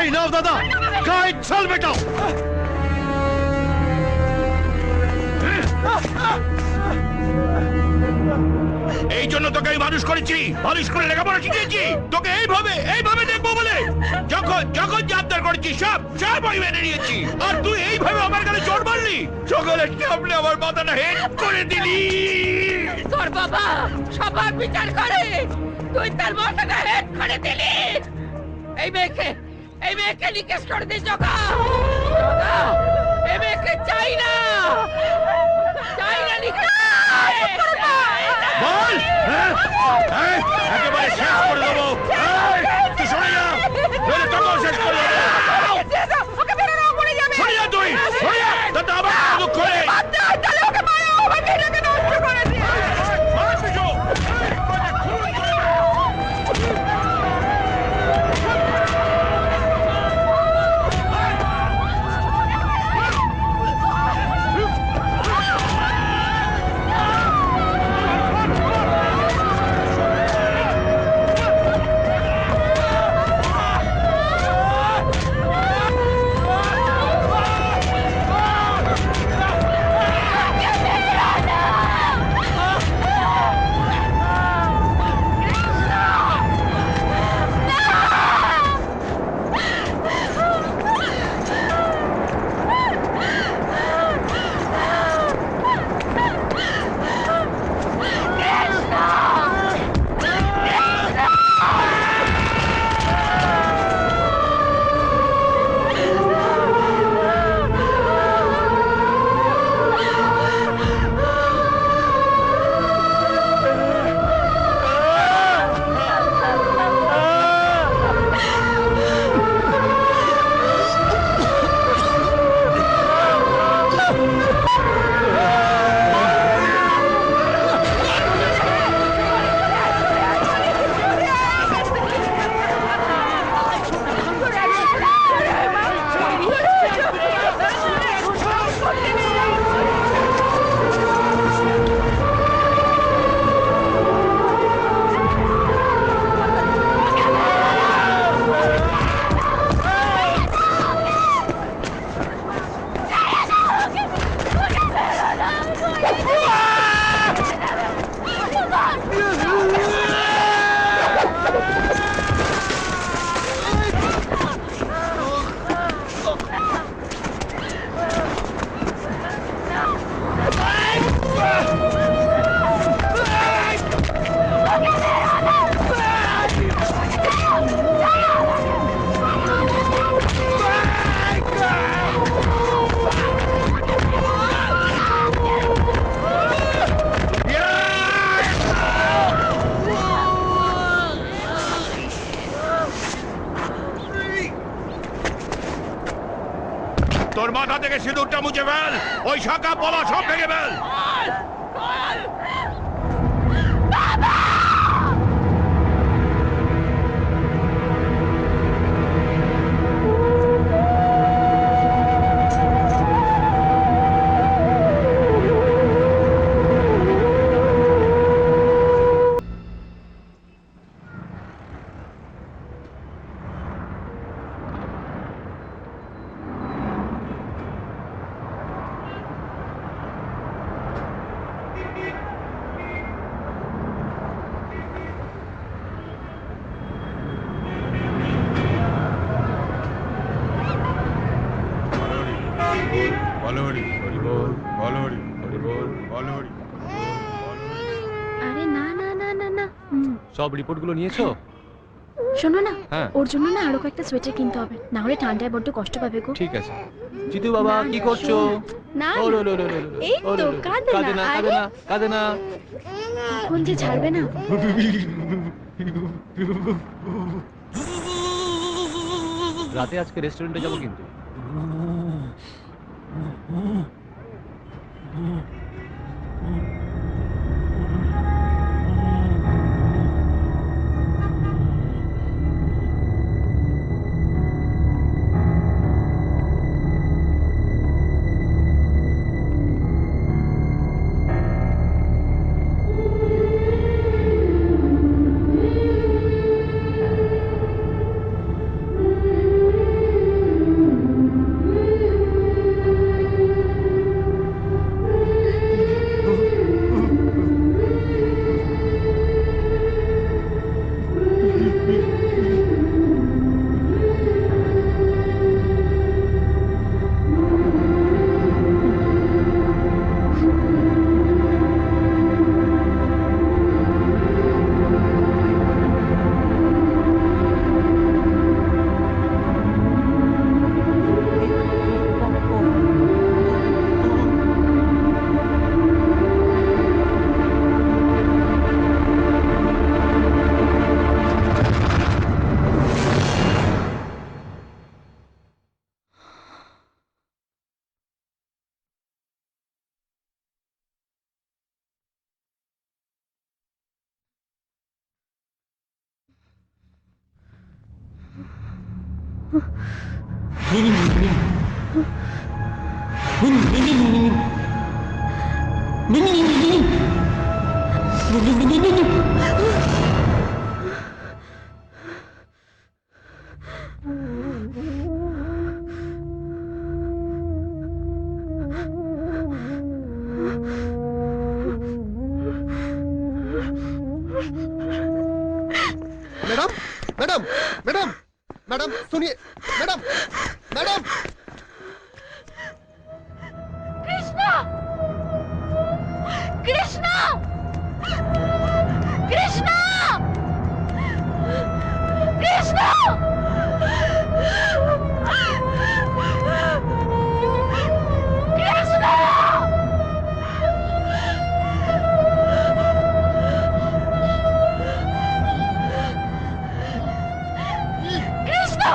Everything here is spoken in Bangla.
এই নাও দাদা, গাইড চল বেটা। এই জন্য তোকে আমি মানুষ করেছি, মানুষ করে লেখাপড়া শিখিয়েছি, তোকে এইভাবে এইভাবে দেখবো বলে। যখন যখন জাবদার করেছি সব সব আমি মেনে নিয়েছি, আর তুই এইভাবে আমার গালে চোট মারলি, সকলের সামনে আমার মাথাটা হেড করে দিলি। তোর বাবা সবার বিচার করে, তুই তার মাথাটা হেড করে দিলি। এই মেয়েকে নিকেশ করে দিস জগা। জগা, এই মেয়েকে চাই না নিকেশ। বল, একেবারে শেষ করে দেবো। তুই সরে যা, নইলে তোকেও শেষ করে দেবো। সরে যা তুই, সরে যা, তাতে আবার দুঃখ করে। তোর মাথা থেকে সিঁদুরটা মুছে ফেল, ওই শাখা পলা সব ভেঙে ফেল। আরে না না না না না, সব রিপোর্টগুলো নিয়েছো? শোনো না, হ্যাঁ। ওর জন্য না আরো কয়েকটা সোয়েটার কিনতে হবে, না হলে ঠান্ডায় বড্ড কষ্ট পাবে গো। ঠিক আছে। জিতু বাবা কি করছো? না ও লো লো লো লো লো। এই ও তো লো লো। কাঁদে কাঁদে না, না, কাঁদে না, কাঁদে না। কোন যে ছাড়বে না। রাতে আজকে রেস্টুরেন্টে যাবো কিন্তু। मैडम मैडम मैडम मैडम सुनिए मैडम मैडम কৃষ্ণা কৃষ্ণা কৃষ্ণা কৃষ্ণা কৃষ্ণা কৃষ্ণা